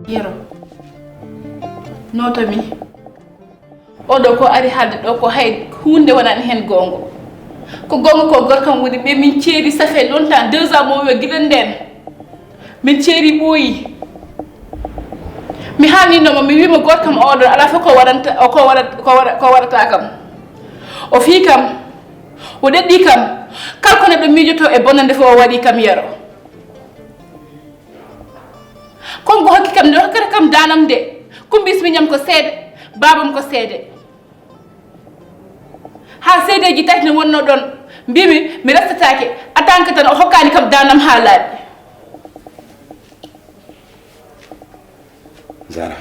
Yero noto mi oɗo ko ari halde ɗo ko hay hunde wonani hen gongo ko gongo ko gorkam woni ɓe min ceeri ça fait longtemps 2 ans mo wi giɗen nden min ceeri ɓooyi mi haalninoma mi wima gorkam oɗo ala fof ko waɗata kam o fii kam o ɗeɗɗi kam kala ko neɗɗo miijoto e bonnande fof o waɗi kam Yero kon go hokki kam nde hokkata kam danam de kumbismi ñam ko seede babam ko seede ha seedeji tati ne wonno ɗon mbimi mi restatake en tant que tan o hokkani kam danam ha laaɓi Zara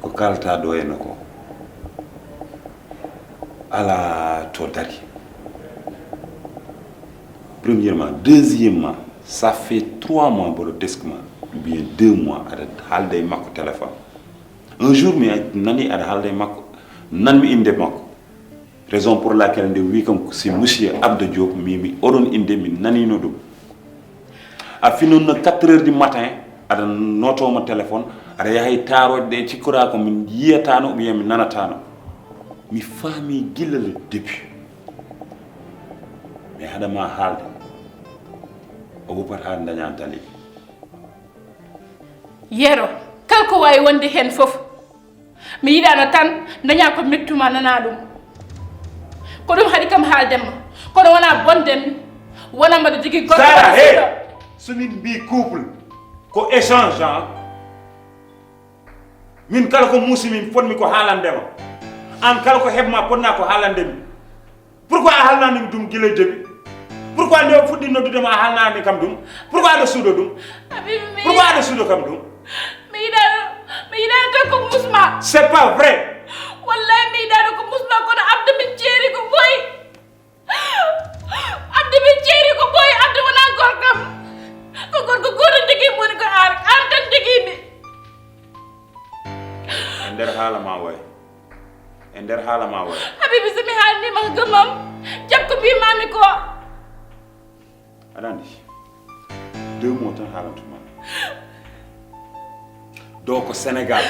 ko kalta ɗo henno ko ala to dari premièrement deuxièmement ça fait 3 mois boɗo deskma ou bien 2 mois aɗa haalde e makko téléphone un jour mi nani aɗa haalde e makko nanmi inde makko raison pour laquelle nde wi kam si monsieur Abdou Diop mi oɗon inde mi nanino ɗum a finon no 4 heures du matin aɗa notoma téléphone aɗa yahay taroje ɗe cikkora ko min yiyatano ou bien mi nanatano mi faami gilla le début mais haɗama haalde o wopat ha daña dali Yero kala ko wawi wonde hen fof mi yiɗano tan daña ko mettuma nana ɗum ko ɗum haɗi kam haaldema kono wona bondemi wona mbaɗa jogui Sara he somin mbi couple ko échange min kala ko muusimin fotmi ko haalandema an kala ko heɓma potna ko haalandemi pourquoi a haalnanimi ɗum guila deeɓi pourquoi nde o fuɗɗi noddudema a haalnani kam ɗum pourquoi aɗa suuɗo ɗum pourquoi aɗa suuɗo kam ɗum mi yiɗano tan ko musma c'est pas vrai wallahi mi yiɗano ko musma kono abde min ceeri ko ɓooyi abde min ceeri ko ɓooyi abde wona gorkam ko gorko goto jogui woni ko an tan joguimi e nder haala ma way e nder haala ma way Habibi somi haalnima ko gëmam jab ko mbimami ko aɗa andi 2 mois tan haalantuma do ko Sénégal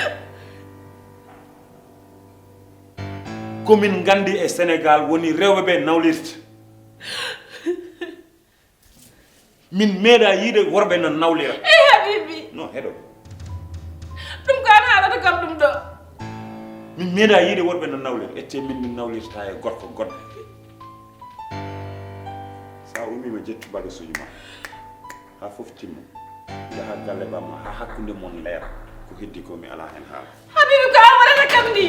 komin gandi e Sénégal woni rewɓe ɓe nawlirta min meeɗa yiide worɓe no nawlira Habibi non heɗo ɗum ko an haalata kam ɗum ɗo min meeɗa yiide worɓe no nawlira ette min nawlirta e gorko goɗɗo sa ummima jettu bagasuji ma ha foof timma yaha galle bamma ha hakkude mon leera ko heddi ko mi ala hen haala Habibi ko an waɗata kam ndi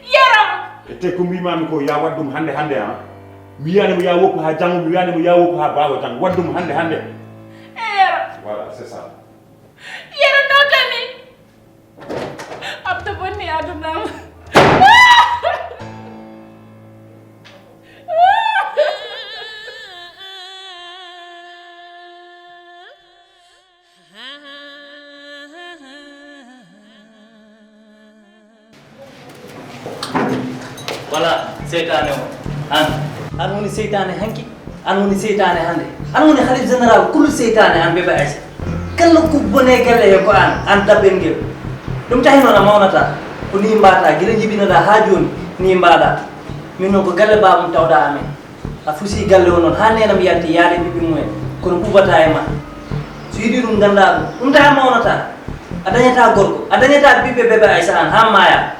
Yero ete ko mbimami ko ya waddum hande mi yiyanimo ya woppu ha janggo mi wiyanimo ya woppu ha bawa janggo waddum hande Yero voilà c'est ça Yero notami abdo bonni adunam wala seytane o an woni seytane hanki an woni seytane hande an woni halif général kulu seytane an bébé Aïssa kala ko bone galle he ko an dabben ngel ɗum tahi noon a mawnata ko ni mbata guila jibinoɗa ha joni ni mbaɗa min noon ko galle babam tawɗa amen a fusi galle o noon ha nenam yalti yaade ɓiɓɓe mumen kono ɓuɓata e ma so yiɗi ɗum ganda ɗum tahi mawnata a dañata gorko a dañata ɓiɓɓe bébé Aïssa an ha maya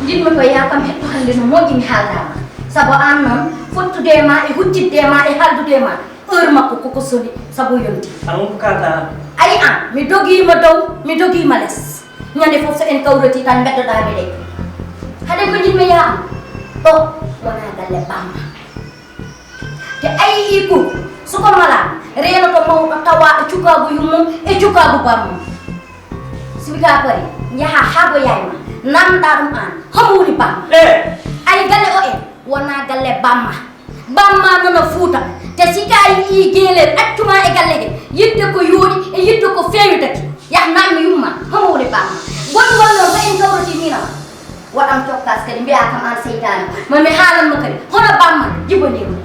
jinmi ko yakam hetto hande no moƴƴi mi haaldama saabu an noon fottude ma e huccidde ma e haldude ma heure makko koko soni saabu yonti an wonko kalta ayi an mi doguima dow mi doguima less ñande foof so en kawroti tan beddoɗami ɗe haɗen ko jinmi yaam ɗo wona galle bamma te ayi ko soko mala renoto mawɗo tawa cukagu yummum e cukagu bammum sibika pari jaaha ha go yayma namɗa ɗum an homo woni bamma ay galle o en wona galle bamma nono Fuuta te sika yi guelel accuma e galle he yidde ko yooɗi e yidde ko feewi taki yah nammi yumma homo woni bamma goɗɗo won noon so en kawroti minama waɗam cokkas kadi mbiya kam an seytane mami haalanmo kadi hono bamma jibonima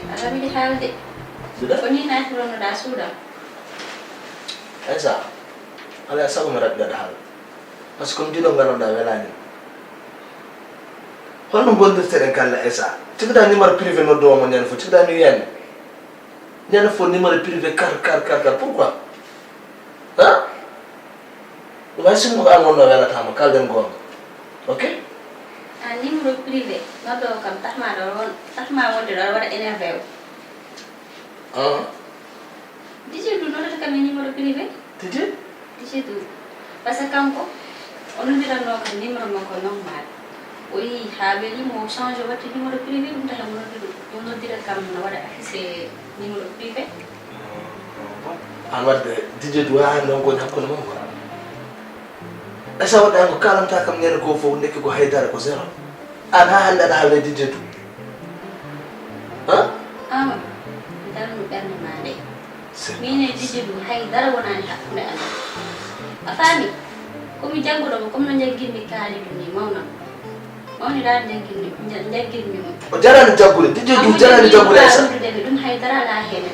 Ada mi hal de. Sudah? Ko ni na ko no da suda. Esa. Ala sabu marat da hal. Parce que ndi do ngalo da welani. Hono bonde tere kala esa. Tigda numéro privé no do mo ñan fo tigda ni yen. Ñan fo numéro privé car pourquoi? Hein? Wa simu ga ngono wela tama kal den go. OK? A numéro privé no do kam tahma wonde do wara énervé. Ah. Dije du no da kam numéro privé? Dije? Dije du. Parce que kanko on dira no kan numéro mako normal. Oui, habeli mo change wati numéro privé dum tax mo dira kam na wara afficher numéro privé. An wadde dije du ha non ko hakko mo ko. Esa wada ko kalam ta kam ngene ko fo nek ko haydara ko zero. An ha handa da halle dije du. Ha? Ah. Dan no berne mande. Mine dije du haydara wona ni hakkunde ala. Afami ko mi jango do ko no jangirmi kaali dum ni mawna. Mawni dal jangirmi mo. O jarani jaggude dije du jarani jaggude esa. Dum haydara la hene.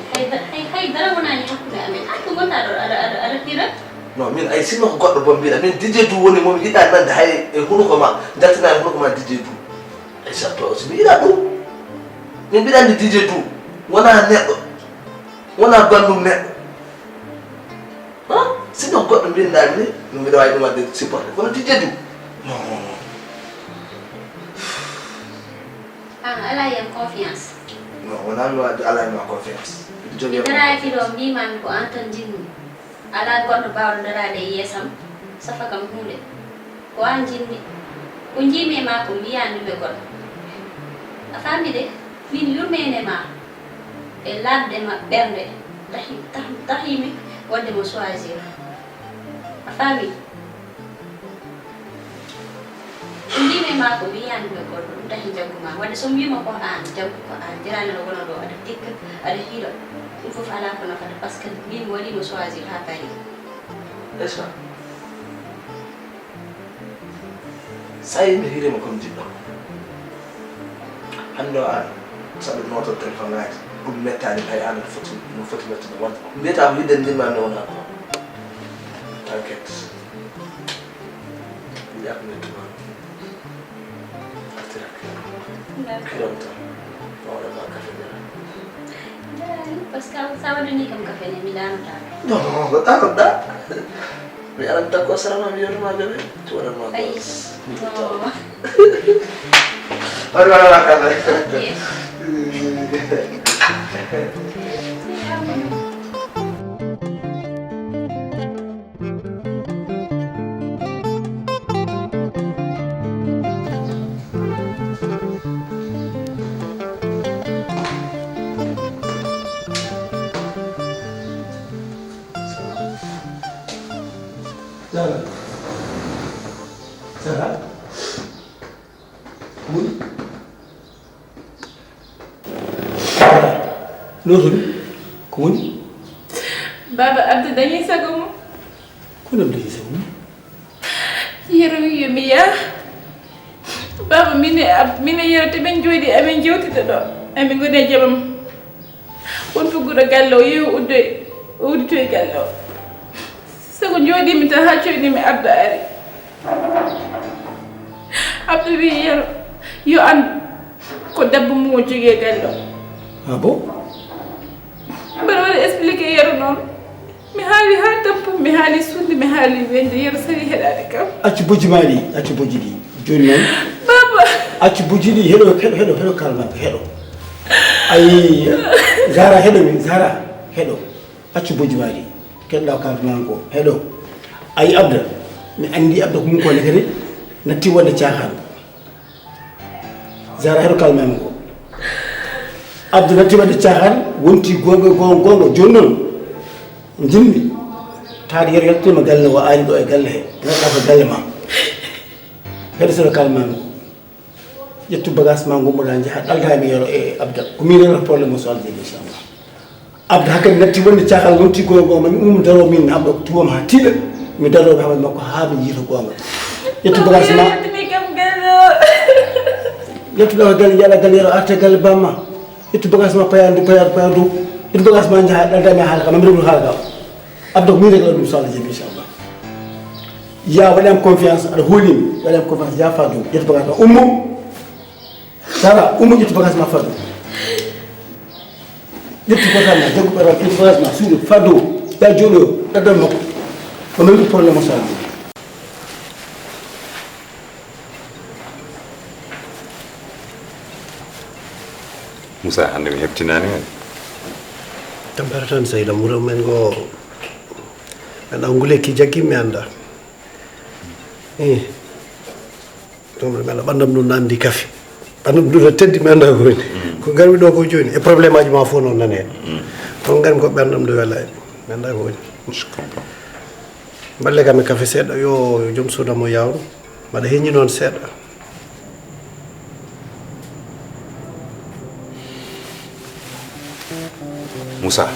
Haydara wona ni hakkunde amen. Akko gonda do ada tira. Non min ay sima ko goddo bom biida min dije du woni mom yida nande hay e hunu ko ma daltina hunu ko ma dije du ay sapto aussi mi yida du min bidandi dije du wona neddo wona bandum neddo ha sima goddo binda ni mi bido way dum wadde supporter kono dije du non Ala yam confiance. non wona mi wadde ala ma confiance jogi Dara ki do mi man ko antan jinni. Ala goɗɗo bawɗo darade yeesam safa kam hunde ko an jinmi ko jiimi e ma ko mbiyanimi goɗɗo a faami de min yurmene ma e labde ma ɓernde tahimi wadde mo choisir a faami ko jiimi e ma ko mbiyanimi goɗɗo ɗum tahi jagguma wadde so mbima ko an jaggu ko an jirani no wona ɗo aɗa tikka aɗa hiiɗo il faut ala ko nafata parce que min waɗi mo choisir ha kari esa say mi hirima comme jiɗɗo hande o an saɗa noto téléphone ngaji ɗum mettani hay an no foti mettude wonta mbiyata ko yidden ndimmami wona ko enquête yak mettuma artira kiram tan waɗama kafe jara parce que sa waɗani kam kafe ne mi ɗanota non ko ɗanoɗa mi aranta ko sarama mi yonuma bébé ti waɗanma ay wala kafe Sarah. Sarah. Mun. Loolu ko woni Baba Abdou dañuy sago mo ko dem dañuy sago yero wi mi ya Baba mine yero te ben jodi amen jewtita do amen gone jabam won fugudo gallo yew uddo gallo sago jodi mi tan ha coyni mi Abdou ari Abdou wi yero yo an ko debbo mo joge gallo ah bon mbaɗa waɗa expliqué yero noon mi haali ha tampu mi haali suude mi haali wende yero sawi heɗade kam accu bojji ma ɗi accu bojji ɗi joni noon baba accu bojji ɗi heɗo kalmaɓe heɗo ayi zara heɗomi zara heɗo accu bojji ma ɗi keɗɗa kalman ko heɗo ayi abda mi andi abda ko mum kone kadi natti wonde cahan zara heɗo kalmami ko abda natti wadde cahan wonti gonga joni noon jimmi taade yero yettima galle o aani ɗo e galle he ganduɗa ko galle ma heɗo soɗo kalmami ko ƴettu bagage ma gommoɗa jaaha ɗaldami yero e abda ko min rewata probléme o so alde inchallah abda hakkadi natti wonde cahal wonti gonga ma mi ummi daro min abda ko tuwam ha tiiɗa mi daroɓe hamad makko ha mi jiito gonga ƴettu bagage ma yettuɗo ko galle jaɗa galle arte galle bamma yettu bagage ma payandu yettu bagage ma jaha ɗaldami haala kam mami rewru haala kam abdo mi régla ɗum so Allah jaɓi inchallah ya waɗam confiance aɗa hoolimi waɗam confiance ya fa dow yettu bagage ma ummo sara ummo yettu bagage ma fa dow yettu bagage ma jaggu ɓeram yettu bagage ma suudu fa dow ya jooɗoyo ɗaddam makko mami rewru probléme o so Allah Musa hande mi heptinani men tampere tan seyda muro men go en angule ki jaggi mi anda to mi mala bandam no nandi kafe bandam do teddi mi anda ko ko garmi do ko joni e problème aji ma fo non nane to garmi ko bandam do wala mi anda ko je comprends balle kam kafe sedda yo jom soda mo yaw mada heñi non sedda Musa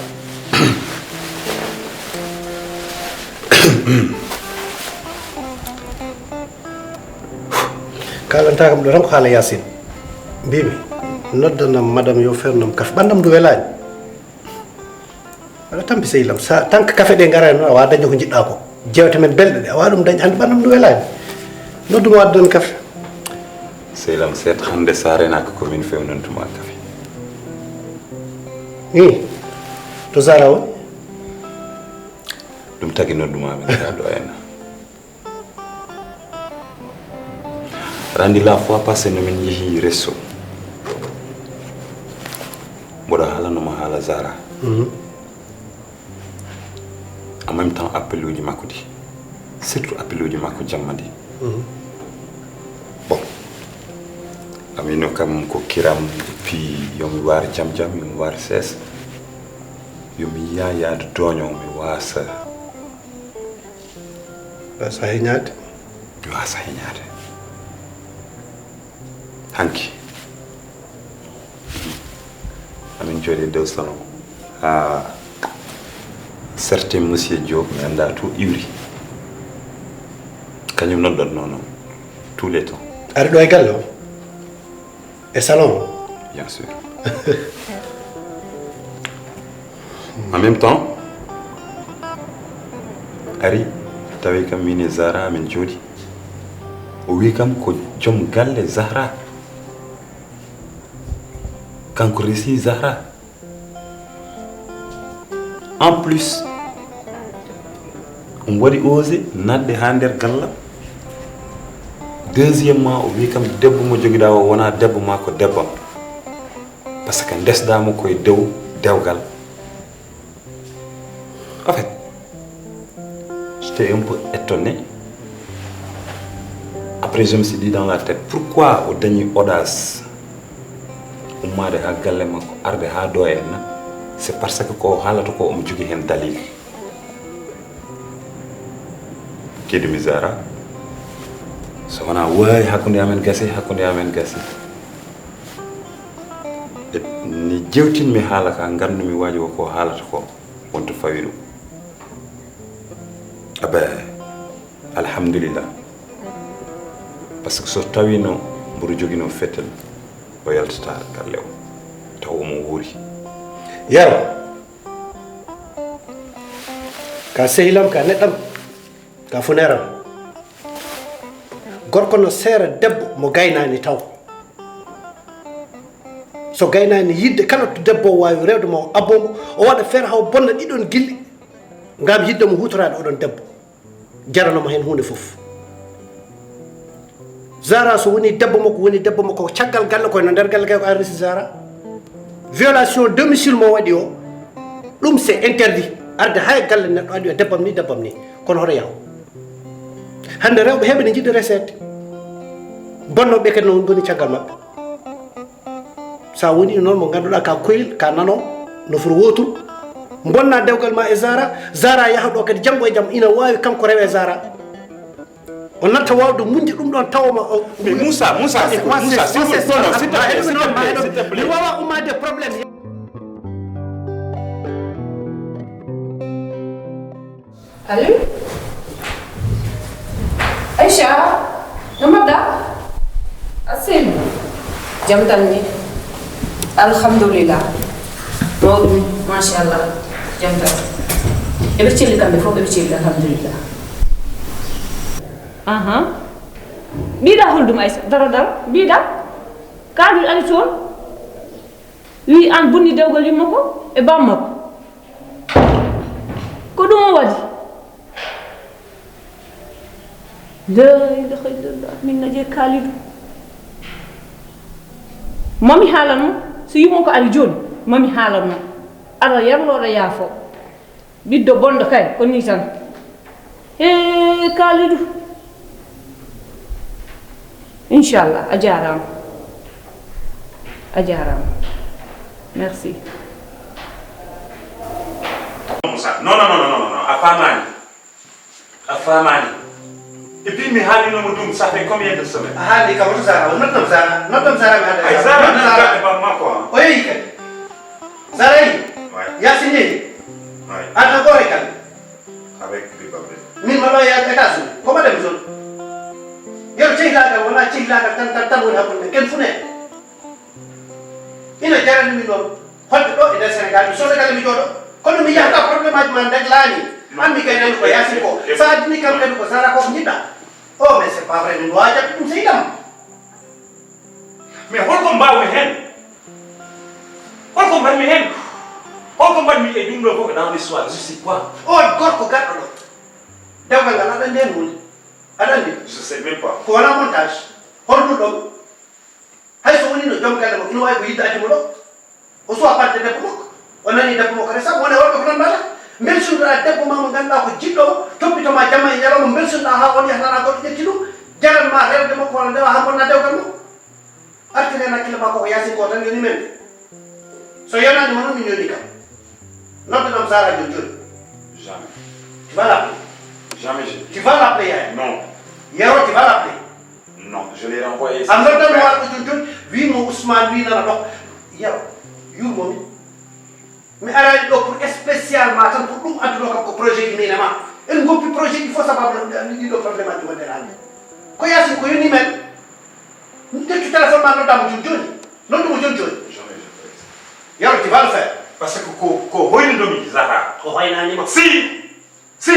kalanta kam do tan ko haala yasin mbimi noddanam madame yo fernam kafe bandam du welani wala tambi seylam sa tank kafe de ngara no awa dañu ko jidda ko jewte men belde de awa dum dañ and bandam du welani nodduma waddon kafe seylam set hande sarena ko min fewnantuma kafe to Zara o ɗum tagi nodduma min ga ɗo henna randi la fois passé no min yeehi resto mboɗo haalanoma haala Zara en même temps appel uji makko ɗi surtout appel uji makko jamma ɗi bon amino kam ko kiram puis yomi waari jam jam yomi waari seesa yomi yayaade doño mi wasa heñade mi wasa heñade hanki amin jooɗi dow salon ha certain monsieur Diop mi anda tout iwri kañum noddotno noon tous les temps ari ɗo e galle o e salon bien sûr en même temps ari tawi kam min e Zahra min jooɗi o wi kam ko joom galle Zahra kanko resi Zahra en plus on waɗi osé nadde ha nder gallam deuxièmement o wi kam debbo mo joguiɗa o wona debbo ma ko debbam par ce que ndesdamo koye dow dewgal. En fait, j'étais un peu étonné. Après, je me suis dit dans la tête, pourquoi au dernier audace, au mois de Hagalema, arde Hadoyen, c'est parce que quand on a tout on joue un dalil. Qui est de Mizara? So on a ouais, hakundi amen gassi. Ni jewtin mi halaka ngandu mi waji ko halata ko wonto fawiru. Abe alhamdulillah parce que so tawino mburu jogino fetel o yaltata galle o taw mo wuri yaro ka sehilam ka neddam ka funeram gorko no sera debbo mo gaynani taw so gaynani yidde kala to debbo wawi rewde mo abbomo o wada fer haw bonna didon gilli ngam yidde mo hutorade odon debbo jaranoma hen hunde fof Zahra so woni debbo makko caggal galle ko no der galle kay ko arresi Zahra violation domicile mo wadi o dum c'est interdit arde hay galle neddo adi debbam ni kono hoto yaw hande rewbe hebe ne jidde resede bonno be ken non goni caggal mabbe sa woni non mo ganduda ka koyil ka nano no fur wotul bonna dewgal ma e Zahra yahdo kadi jambo e jam ina wawi kanko rewe Zahra on natta wawde munji dum don tawma mais Moussa s'il te plaît wawa umade problème Allô Aïcha Namada Asim jam tan ni alhamdulillah mawdum ma sha Allah jam tan e be cili kambe fo be cili alhamdulillah aha bida holdum ay dara bida kadul ali ton wi an bonni dewgal yimako e bammako ko dum wadi la ilaha illallah min naje khalid mami halanu so yimo ko ari joni mami halanu ara yarlo da yafo biddo bondo kay ko ni tan e khalid inshallah ajaram merci non afamani et puis mais hali no mudum ça fait combien de semaines hali ka wata zara notam zara mi hada ay zara na pas ma quoi oyi ka zara yi ya signé ata gore kan avec des papiers min ma ba ya état su ko ma dem zone yow ci la ga wala ci la ga tan wala ko ken fu ne ina jarani mi do hoddo do e Sénégal so daga mi jodo kono mi yahata problème aji man rek lani man mi kay nan ko yasi ko sa dini kam kan ko sara ko nyita oh mais c'est pas vrai mi waja tum seydam mais holko mbawi hen holko mbaɗmi hen holko mbaɗmi e ɗum ɗo fof dans l'histoire je sais quoi on gorko gaddo do dewgal ngal aɗa nden hunde aɗa andi je sais même pas ko wona montage holɗum ɗo hay so woni no joom galle mo ino wawi ko yidde addi mo ɗo o suwa parte debbo makko o nani debbo makko resa wona worɓe ko non mbata mbelsunɗa debbo ma mo ganduɗa ko jiɗɗo toppitoma jamma e ñalawma mbelsunɗa ha on yahnana goɗɗo ƴetti ɗum jaran ma rewde makko wona ndewa ha bonna dewgal makko artire hen hakkille ma koko yasin ko tan yoni men so yonani mo noon min yoni kam noddanam Sara joni joni jamais tu vas l'appeler jamais tu vas l'appeler yaye non yero tu vas l'appeler non je l'ai renvoyé am noddanmo waɗo joni joni wimo Ousmane wi nana ɗo yero yurmomi mi arani ɗo pour spécialement tan pour ɗum adduno kam ko projet ɗi minema en goppi projet ɗi fof sababu ɗiɗo probléme aji gonɗen hande ko yasin ko yoni men dettu téléphone ma noddamo joni joni noddumo joni joni yaro tu vas le faire parce que ko hoynidomi Zahra o hoynanima si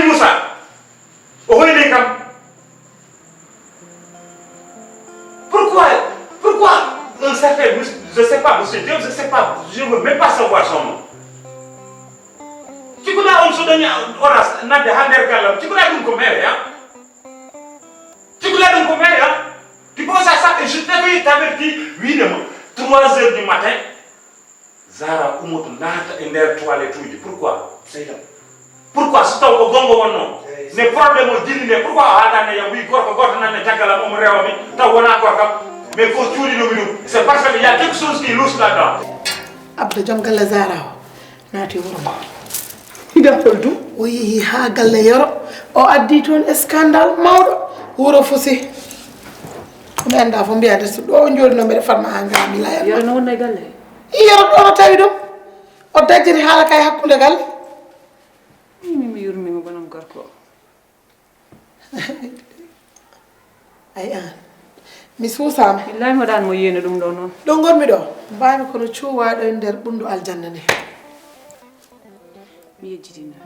Moussa o hoyni kam pourquoi un certain je sais pas monsieur Diop je sais pas je veux même pas savoir son nom cikkuɗa on so dañi oras nadde ha nder gallam cikkuɗa ɗum ko mere tu penses à ça et je t'avertis wiidema 3h du matin Zara umoto naata e nder toilette uji pourquoi seydam pourquoi so taw ko gongo wonno ne problème o jilli nde pourquoi o haalane yam wi gorko goto nanne caggalam omo rewami taw wona gorkam mais ko cuuɗinomi ɗum c'est parce que y a quelque chose qui louche là-dedans abdou joom galle Zara o naati wuro ngo hiɗatol dum o yeehi ha galle yoro o addi toon e scandale mawɗo wuro fosi komi anda fo mbiyade so ɗo jolino mbeɗa fatma ha ngami layal yo no wonne galle yoro ɗo no tawi ɗum o dajjiri haala kay hakkude galle mi yurmima bonon gorko ay an mi suusama billahi moɗan mo yéene ɗum ɗo noon ɗo gonmi ɗo mbami kono cuuwaɗo e nder ɓundu aljanna nde mi yejjitina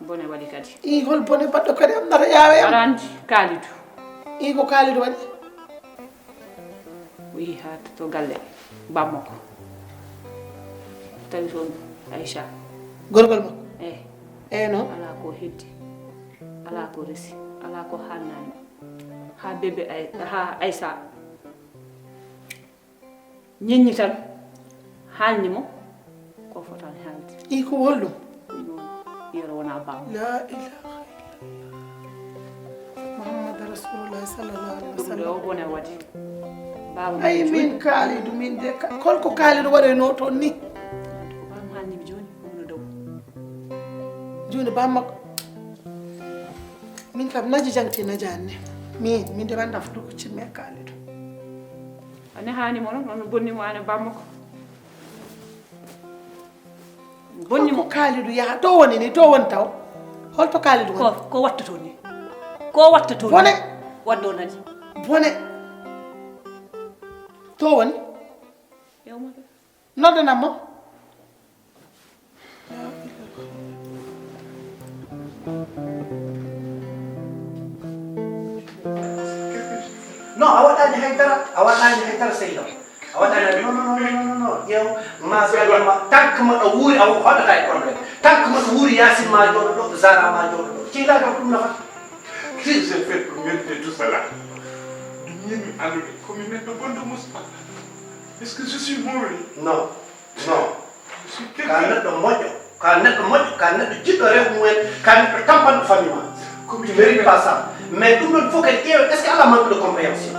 bone waɗi kadi i hol bone baɗɗo kadi am nata ƴaawe am aɗa andi Kalidou i ko Kalidou waɗi o yeehi ha to galle bammo ko tawi toon Aïcha gorgol makko eyi noon ala ko heddi ala ko resi ala ko hannani ha bébé ha Aïssa ñeññi tan haalnimo ko fotani haalde i ko wolɗum yero wona bammo la ilaha Muhammad rasulullah sallallahu alaihi ɗum ɗo wasallam bone waɗi baba ay min Kalidou min de kolko Kalidou waɗeno toon ni ko bam haalnimi joni ɗum dow joni bammakko min kam naji jangti najani ne min de wanda fudu ko cimme Kalidou ane hani mo non bonnimo ane bammo ko bonnimo Kalidou yaha to woni ni to won taw holto Kalidou woni ko wattato ni ko wattato bone waddo nadi bone to woni yow ma noddanam mo non a waɗani haydara Seydou a waɗani non ƴeew ma gallema tant que maɗo wuuri a hoɗata e probléme tant que maɗo wuuri Yacine ma jooɗo ɗo Zara ma jooɗo ɗo ciilaga ko ɗum nafata Qu'est-ce que j'ai fait pour mériter tout cela? Est-ce que je suis mauvais? Non, non. Ka neɗɗo moƴƴo, ka neɗɗo jiɗɗo rew mumen, ka neɗɗo tampanɗo famille ma. Tu mérites pas ça. Mais ɗum ɗon fof kadi ƴeewe, est-ce que ala manque de compréhension?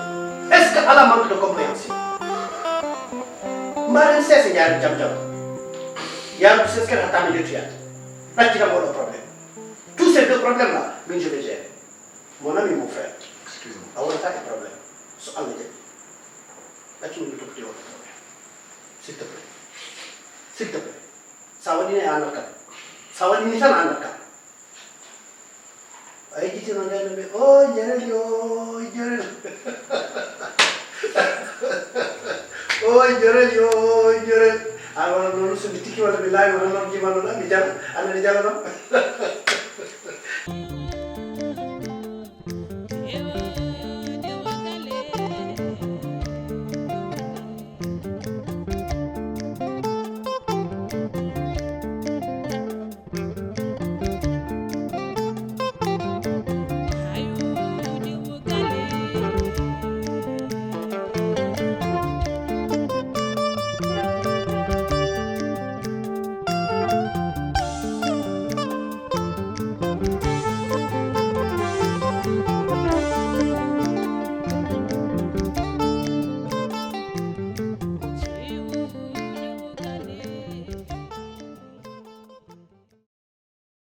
Est-ce que ala manque de compréhension? Mbaren seese jaari jam jam. Yaaru sees kadi hattama yettoyade. Ɗaccitam oɗo problème. Tous ces deux problèmes-là, min je vais gérer. Mon ami, mon frère. Excuse-moi. A wonata e problème. So Allah jaɓi. Ɗaccumi ɗo toppiti oɗo problème. S'il te plaît. S'il te plaît. Sa waɗini e anat kam. Sa waɗini tan anat kam. A yejjitino ndeno ɓe o jerel yo jerel. O jerel yo jerel. An wona noon so mi tikki walla mi laawi wona noon jimanoɗa mi jala. Anani jalanam.